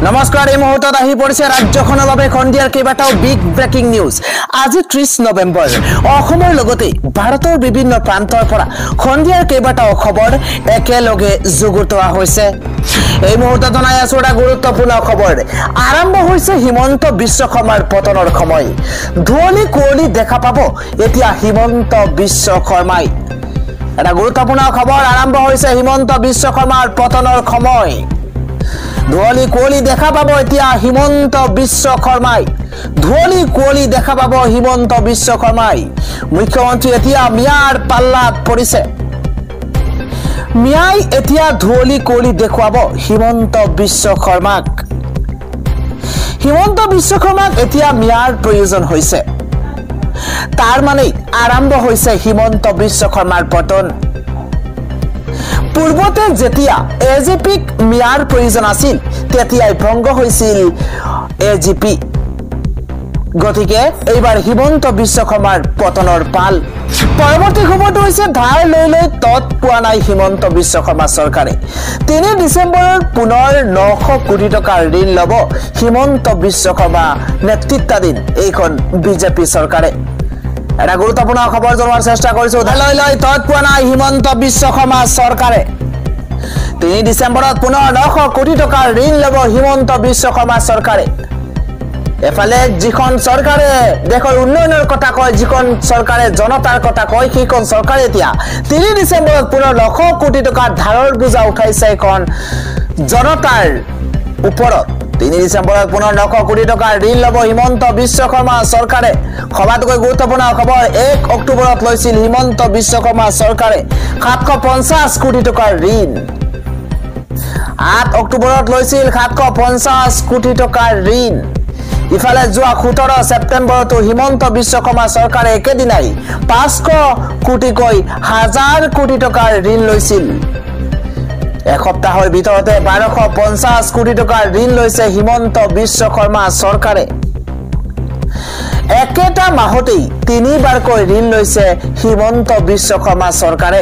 নমস্কাৰ এই মুহূৰ্তত আহি পৰিছে ৰাজ্যখনৰ বাবে খণ্ডিয়াৰ কেইবাটাও বিগ ব্ৰেকিং নিউজ। আজি 30 নৱেম্বৰ অসমৰ লগতে ভাৰতৰ বিভিন্ন প্ৰান্তৰ পৰা খণ্ডিয়াৰ কেইবাটাও খবৰ একেলগে যুগুতোৱা হৈছে। এই মুহূৰ্তত জনাই আছো এটা গুৰুত্বপূৰ্ণ খবৰ। আৰম্ভ হৈছে হিমন্ত বিশ্ব শৰ্মাৰ পতনৰ সময়। ধুৱলি কুঁৱলী দেখা পাব এতিয়া হিমন্ত বিশ্ব শৰ্মাই। এটা গুৰুত্বপূৰ্ণ খবৰ আৰম্ভ হৈছে হিমন্ত বিশ্ব শৰ্মাৰ পতনৰ সময়। ধুৱলি কুঁৱলী দেখা পাব এতিয়া হিমন্ত বিশ্ব শৰ্মাই। ধুৱলি কুঁৱলী দেখা পাব হিমন্ত বিশ্ব শৰ্মাই। মুখ্যমন্ত্ৰী এতিয়া মিয়াৰ পাল্লাত পৰিছে। মিয়াই এতিয়া ধুৱলি কুঁৱলী দেখুৱাব হিমন্ত বিশ্ব শৰ্মাক। হিমন্ত বিশ্ব শৰ্মাক এতিয়া মিয়াৰ প্ৰয়োজন হৈছে। তাৰ মানে আৰম্ভ হৈছে হিমন্ত বিশ্ব শৰ্মাৰ পতন। পূৰ্বতে যেতিয়া এজিপিক মিয়াৰ প্ৰয়োজন আছিল তেতিয়াই ভংগ হৈছিল এজিপি। গতিকে এইবাৰ হিমন্ত বিশ্ব শৰ্মাৰ পতনৰ পাল। পৰৱৰ্তী খবৰটো হৈছে ধাৰ লৈ লৈ তৎ পোৱা নাই হিমন্ত বিশ্ব শৰ্মা চৰকাৰে। 3 ডিচেম্বৰৰ পুনৰ 900 কোটি টকাৰ ঋণ ল'ব হিমন্ত বিশ্ব শৰ্মা নেতৃত্বাধীন এইখন বিজেপি চৰকাৰে। এটা গুৰুত্বপূৰ্ণ খবৰ জনোৱাৰ চেষ্টা কৰিছো। লৈ লৈ তৎ পোৱা নাই হিমন্ত বিশ্ব শৰ্মা চৰকাৰে। 3 ডিচেম্বৰত পুনৰ 900 কোটি টকাৰ ঋণ ল'ব হিমন্ত বিশ্ব শৰ্মা চৰকাৰে। এফালে যিখন চৰকাৰে দেশৰ উন্নয়নৰ কথা কয়, যিখন চৰকাৰে জনতাৰ কথা কয়, সেইখন চৰকাৰে এতিয়া 3 ডিচেম্বৰত পুনৰ 900 কোটি টকাৰ ধাৰৰ বোজা উঠাইছে এখন জনতাৰ ওপৰত। 3 ডিচেম্বৰত পুনৰ 900 কোটি টকাৰ ঋণ ল'ব হিমন্ত বিশ্ব শৰ্মা চৰকাৰে। সবাতোকৈ গুৰুত্বপূৰ্ণ খবৰ 1 অক্টোবৰত লৈছিল হিমন্ত বিশ্ব শৰ্মা চৰকাৰে 750 কোটি টকাৰ ঋণ। 8 অক্টোবৰত লৈছিল 750 কোটি টকাৰ ঋণ। ইফালে যোৱা 17 ছেপ্টেম্বৰতো হিমন্ত বিশ্ব শৰ্মা চৰকাৰে একেদিনাই 500 কোটিকৈ 1000 কোটি টকাৰ ঋণ লৈছিল। এসপ্তাহৰ ভিতৰতে 1250 কোটি টকাৰ ঋণ লৈছে হিমন্ত বিশ্ব শৰ্মা চৰকাৰে। একেটা মাহতেই 3বাৰকৈ ঋণ লৈছে হিমন্ত বিশ্ব শৰ্মা চৰকাৰে।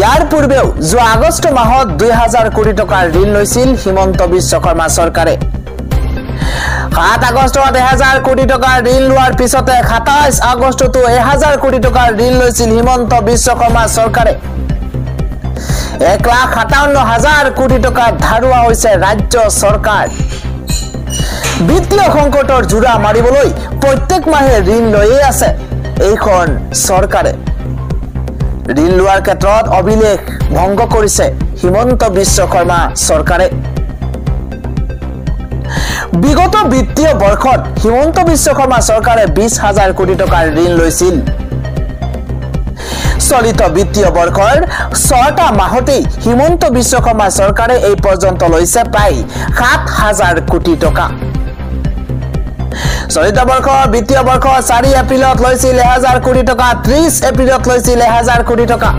ইয়াৰ পূৰ্বেও যোৱা আগষ্ট মাহত 2000 কোটি টকাৰ ঋণ লৈছিল হিমন্ত বিশ্ব শৰ্মা চৰকাৰে। 7 আগষ্টত 1000 কোটি টকাৰ ঋণ লোৱাৰ পিছতে 27 আগষ্টতো 1000 কোটি টকাৰ ঋণ লৈছিল হিমন্ত বিশ্ব শৰ্মা চৰকাৰে। 1,57,000 কোটি টকা ধাৰুৱা হৈছে ৰাজ্য চৰকাৰ। বিত্তীয় সংকটৰ জোৰা মাৰিবলৈ প্ৰত্যেক মাহে ঋণ লৈয়ে আছে এইখন চৰকাৰে। ঋণ লোৱাৰ ক্ষেত্ৰত অভিলেখ ভংগ কৰিছে হিমন্ত বিশ্ব শৰ্মা চৰকাৰে। বিগত বিত্তীয় বৰ্ষত হিমন্ত বিশ্ব শৰ্মা চৰকাৰে 20,000 কোটি টকাৰ ঋণ লৈছিল। চলিত বিত্তীয় বৰ্ষৰ 6টা মাহতেই হিমন্ত বিশ্ব শৰ্মা চৰকাৰে এই পৰ্যন্ত লৈছে প্ৰায় 7,000 কোটি টকা। চলিত বৰ্ষৰ বিত্তীয় বৰ্ষৰ 4 এপ্ৰিলত লৈছিল 1000 কোটি টকা, 30 এপ্ৰিলত লৈছিল 1000 কোটি টকা।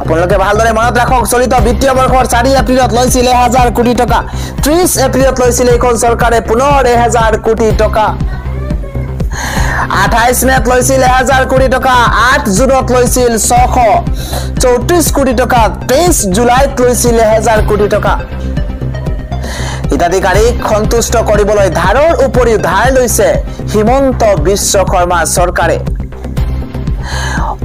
আপোনালোকে ভালদৰে মনত ৰাখক, চলিত বিত্তীয় বৰ্ষৰ 4 এপ্ৰিলত লৈছিল 1000 কোটি টকা, 30 এপ্ৰিলত লৈছিল এইখন চৰকাৰে পুনৰ 1000 কোটি টকা। 28 মেত লৈছিল 1000 কোটি টকা, 8 জুনত লৈছিল 634 কোটি টকা, 23 জুলাইত লৈছিল 1000 কোটি টকা। হিতাধিকাৰীক সন্তুষ্ট কৰিবলৈ ধাৰৰ উপৰিও ধাৰ লৈছে হিমন্ত বিশ্ব শৰ্মা চৰকাৰে।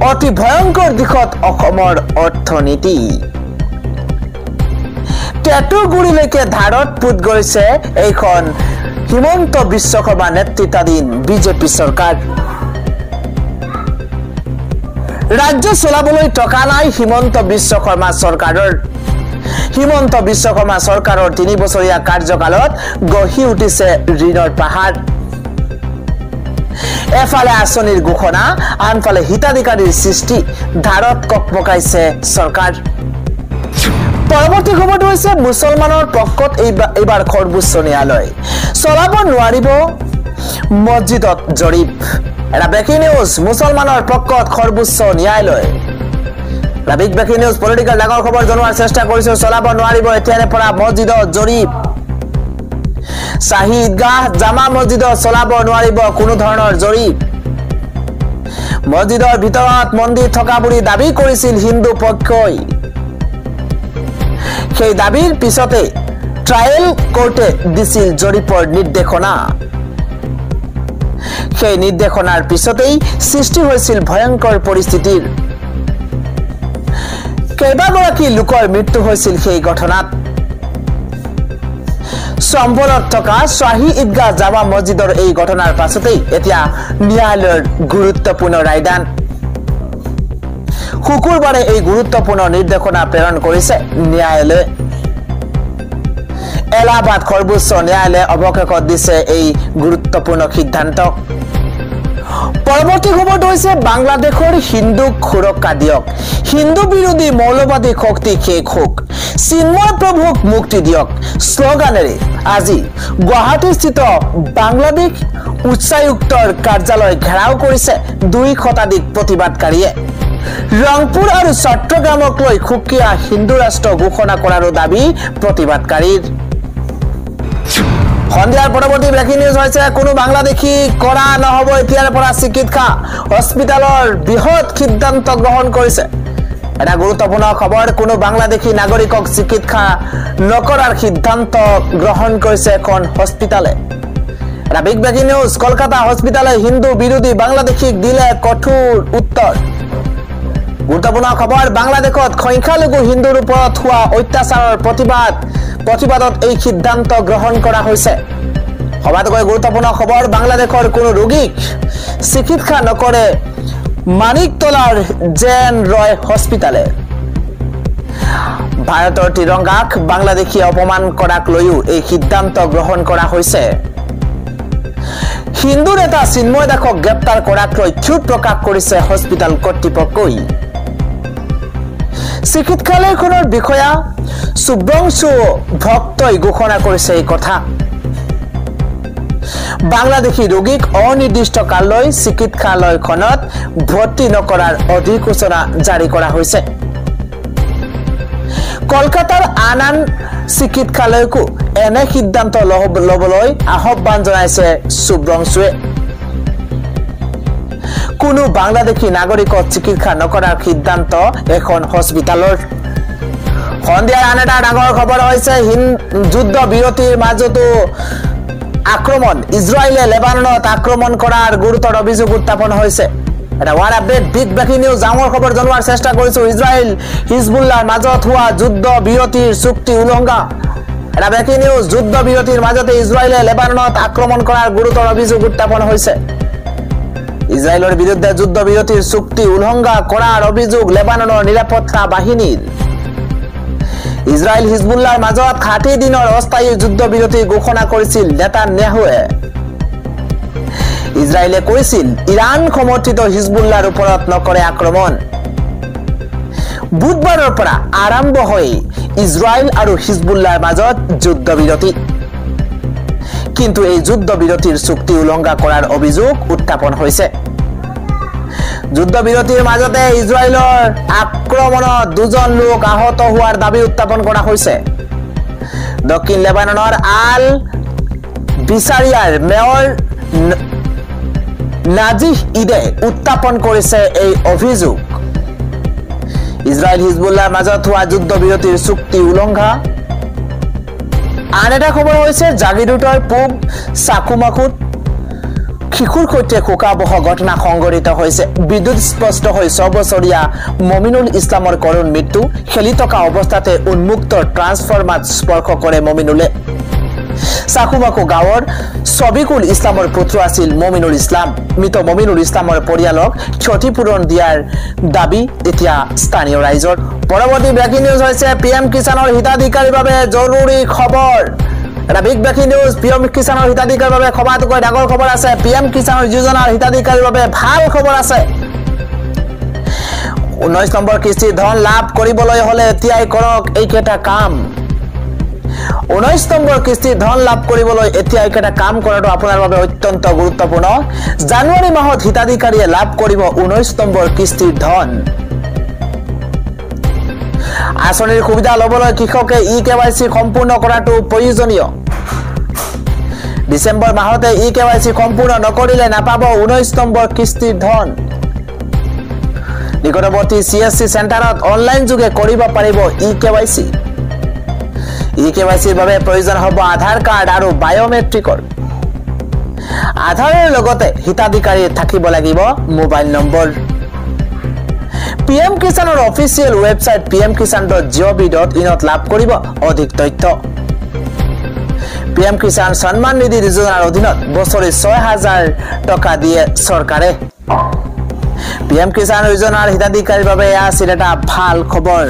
অতি ভয়ংকৰ দিশত অসমৰ অৰ্থনীতি। টেটুগুৰিলৈকে ধাৰত পুত গৈছে এইখন হিমন্ত বিশ্ব শৰ্মা নেতৃত্বাধীন বিজেপি চৰকাৰ। ৰাজ্য চলাবলৈ টকা নাই হিমন্ত বিশ্ব শৰ্মা চৰকাৰৰ। হিমন্ত বিশ্ব শৰ্মা চৰকাৰৰ 3 বছৰীয়া কাৰ্যকালত গঢ়ি উঠিছে ঋণৰ পাহাৰ। এফালে আঁচনিৰ ঘোষণা, আনফালে হিতাধিকাৰীৰ সৃষ্টি, ধাৰত ককমকাইছে চৰকাৰ। পৰৱৰ্তী খবৰটো হৈছে মুছলমানৰ পক্ষত এইবাৰ সৰ্বোচ্চ ন্যায়ালয়। চলাব নোৱাৰিব মছজিদত জৰীপ। এটা ব্ৰেকিং নিউজ, মুছলমানৰ পক্ষত সৰ্বোচ্চ ন্যায়ালয়। বিগ ব্ৰেকিং নিউজ পলিটিকেল ডাঙৰ খবৰ জনোৱাৰ চেষ্টা কৰিছো। চলাব নোৱাৰিব এতিয়াৰে পৰা মছজিদত জৰীপ। শাহী ঈদগাহ, জামা মছজিদত চলাব নোৱাৰিব কোনো ধৰণৰ জৰীপ। মছজিদৰ ভিতৰত মন্দিৰ থকা বুলি দাবী কৰিছিল হিন্দু পক্ষই। সেই দাবীৰ পিছতে ট্ৰায়াল কোৰ্টে দিছিল জৰিপৰ নিৰ্দেশনা সেই নিৰ্দেশনাৰ পিছতেই সৃষ্টি হৈছিল ভয়ংকৰ পৰিস্থিতিৰ কেইবাগৰাকী লোকৰ মৃত্যু হৈছিল সেই ঘটনাত সম্বলত থকা শাহী ঈদগাহ জামা মছজিদৰ এই ঘটনাৰ পাছতেই এতিয়া ন্যায়ালয়ৰ গুৰুত্বপূৰ্ণ ৰায়দান শুকুৰবাৰে এই গুৰুত্বপূৰ্ণ নিৰ্দেশনা প্ৰেৰণ কৰিছে ন্যায়ালয়ে এলাহাবাদ সৰ্বোচ্চ ন্যায়ালয়ে অৱশেষত দিছে এই গুৰুত্বপূৰ্ণ সিদ্ধান্ত পৰৱৰ্তী খবৰটো হৈছে বাংলাদেশৰ হিন্দুক সুৰক্ষা দিয়ক হিন্দু বিৰোধী মৌলবাদী শক্তি শেষ হোক চিন্ময় প্ৰভুক মুক্তি দিয়ক স্লোগানেৰে আজি গুৱাহাটীস্থিত বাংলাদেশ উচ্চায়ুক্তৰ কাৰ্যালয় ঘেৰাও কৰিছে 2 শতাধিক প্ৰতিবাদকাৰীয়ে ৰংপুৰ আৰু চট্টগ্ৰামক লৈ সুকীয়া হিন্দু ৰাষ্ট্ৰ ঘোষণা কৰাৰ দাবী প্ৰতিবাদকাৰীৰ সন্ধিয়াৰ পৰৱৰ্তী ব্ৰেকিং নিউজ হৈছে কোনো বাংলাদেশী কৰা নহব এতিয়াৰ পৰা চিকিৎসা হস্পিটালৰ বৃহৎ সিদ্ধান্ত গ্ৰহণ কৰিছে এটা গুৰুত্বপূৰ্ণ খবৰ কোনো বাংলাদেশী নাগৰিকক চিকিৎসা নকৰাৰ সিদ্ধান্ত গ্ৰহণ কৰিছে এখন হস্পিটালে এটা বিগ ব্ৰেকিং নিউজ কলকাতা হস্পিটালে হিন্দু বিৰোধী বাংলাদেশীক দিলে কঠোৰ উত্তৰ গুৰুত্বপূৰ্ণ খবৰ বাংলাদেশত সংখ্যালঘু হিন্দুৰ ওপৰত হোৱা অত্যাচাৰৰ প্ৰতিবাদত এই সিদ্ধান্ত গ্ৰহণ কৰা হৈছে সবাতোকৈ গুৰুত্বপূৰ্ণ খবৰ বাংলাদেশৰ কোনো ৰোগীক চিকিৎসা নকৰে মানিকতলাৰ জেন ৰয় হস্পিটালে ভাৰতৰ তিৰংগাক বাংলাদেশী অপমান কৰাক লৈও এই সিদ্ধান্ত গ্ৰহণ কৰা হৈছে হিন্দু নেতা চিন্ময় দাসক গ্ৰেপ্তাৰ কৰাক লৈ ক্ষোভ প্ৰকাশ কৰিছে হস্পিটাল কৰ্তৃপক্ষই চিকিৎসালয়খনৰ বিষয়া সুব্ৰংশু ভক্তই ঘোষণা কৰিছে এই কথা বাংলাদেশী ৰোগীক অনিৰ্দিষ্ট কাললৈ চিকিৎসালয়খনত ভৰ্তি নকৰাৰ অধিসূচনা জাৰি কৰা হৈছে কলকাতাৰ আন চিকিৎসালয়কো এনে সিদ্ধান্ত ল'বলৈ আহ্বান জনাইছে সুব্ৰংশুৱে কোনো বাংলাদেশী নাগৰিকক চিকিৎসা নকৰাৰ সিদ্ধান্ত এখন হস্পিটালৰ সন্ধিয়াৰ আন এটা ডাঙৰ খবৰ হৈছে যুদ্ধ বিৰতিৰ মাজতো আক্ৰমণ ইজৰাইলে লেবাননত আক্ৰমণ কৰাৰ গুৰুতৰ অভিযোগ উত্থাপন হৈছে এটা war update big breaking news ডাঙৰ খবৰ জনোৱাৰ চেষ্টা কৰিছো ইজৰাইল হিজবুল্লাহৰ মাজত হোৱা যুদ্ধ বিৰতিৰ চুক্তি উলংঘা এটা ব্ৰেকিং নিউজ যুদ্ধ বিৰতিৰ মাজতে ইজৰাইলে লেবাননত আক্ৰমণ কৰাৰ গুৰুতৰ অভিযোগ উত্থাপন হৈছে ইজৰাইলৰ বিৰুদ্ধে যুদ্ধ বিৰতিৰ চুক্তি উলংঘা কৰাৰ অভিযোগ লেবাননৰ নিৰাপত্তা বাহিনীৰ ইজৰাইল হিজবুল্লাহৰ মাজত 60 দিনৰ অস্থায়ী যুদ্ধ বিৰতি ঘোষণা কৰিছিল নেতান্যাহুৱে ইজৰাইলে কৈছিল ইৰাণ সমৰ্থিত হিজবুল্লাহৰ ওপৰত নকৰে আক্ৰমণ বুধবাৰৰ পৰা আৰম্ভ হৈ ইজৰাইল আৰু হিজবুল্লাহৰ মাজত যুদ্ধ বিৰতি কিন্তু এই যুদ্ধ বিৰতিৰ চুক্তি উলংঘা কৰাৰ অভিযোগ উত্থাপন হৈছে যুদ্ধ বিৰতিৰ মাজতে ইজৰাইলৰ আক্ৰমণত 2জন লোক আহত হোৱাৰ দাবী উত্থাপন কৰা হৈছে দক্ষিণ লেবাননৰ আল বিছাৰিয়াৰ মেয়ৰ নাজিহ ইদে উত্থাপন কৰিছে এই অভিযোগ ইজৰাইল হিজবুল্লাহৰ মাজত হোৱা যুদ্ধ বিৰতিৰ চুক্তি উলংঘা আন এটা খবৰ হৈছে জাগিৰোডৰ পূব চাকুমাকুত শিশুৰ সৈতে শোকাবহ ঘটনা সংঘটিত হৈছে বিদ্যুৎ স্পষ্ট হৈ 6 বছৰীয়া মমিনুল ইছলামৰ কৰুণ মৃত্যু খেলি থকা অৱস্থাতে উন্মুক্ত ট্ৰান্সফৰ্মাৰ স্পৰ্শ কৰে মমিনুলে চাকুমাকু গাঁৱৰ ছবিকুল ইছলামৰ পুত্ৰ আছিল মমিনুল ইছলাম মৃত মমিনুল ইছলামৰ পৰিয়ালক ক্ষতিপূৰণ দিয়াৰ দাবী এতিয়া স্থানীয় ৰাইজৰ পৰৱৰ্তী ব্ৰেকিং নিউজ হৈছে পিএম কিষাণৰ হিতাধিকাৰীৰ বাবে জৰুৰী খবৰ এটা বিগ ব্ৰেকিং নিউজ পিএম কিষাণৰ হিতাধিকাৰীৰ বাবে সবাতোকৈ ডাঙৰ খবৰ আছে পিএম কিষাণৰ যোজনাৰ হিতাধিকাৰীৰ বাবে ভাল খবৰ আছে 19 নম্বৰ কিস্তিৰ ধন লাভ কৰিবলৈ হলে এতিয়াই কৰক এইকেইটা কাম 19 নম্বৰ কিস্তিৰ ধন লাভ কৰিবলৈ এতিয়া এইকেইটা কাম কৰাটো আপোনাৰ বাবে অত্যন্ত গুৰুত্বপূৰ্ণ জানুৱাৰী মাহত হিতাধিকাৰীয়ে লাভ কৰিব 19 নম্বৰ কিস্তিৰ ধন আঁচনিৰ সুবিধা লবলৈ কৃষকে ই-কেৱাইচি সম্পূৰ্ণ কৰাটো প্ৰয়োজনীয় ডিসেম্বৰ মাহতে ই-কেৱাইচি সম্পূৰ্ণ নকৰিলে নাপাব 19 নম্বৰ কিস্তিৰ ধন নিকটৱৰ্তী CSC চেণ্টাৰত অনলাইন যোগে কৰিব পাৰিব ই-কেৱাইচি ইকেৱাইচিৰ বাবে প্ৰয়োজন হ'ব আধাৰ কাৰ্ড আৰু বায়োমেট্ৰিকৰ আধাৰৰ লগতে হিতাধিকাৰীৰ থাকিব লাগিব মোবাইল নম্বৰ PM কিষাণৰ অফিচিয়েল ৱেবছাইট pmkisan.gov.in ত লাভ কৰিব অধিক তথ্য PM কিষাণ সন্মান নিধি যোজনাৰ অধীনত বছৰি ৬০০০ টকা দিয়ে চৰকাৰে PM কিষাণ যোজনাৰ হিতাধিকাৰীৰ বাবে আছিল এটা ভাল খবৰ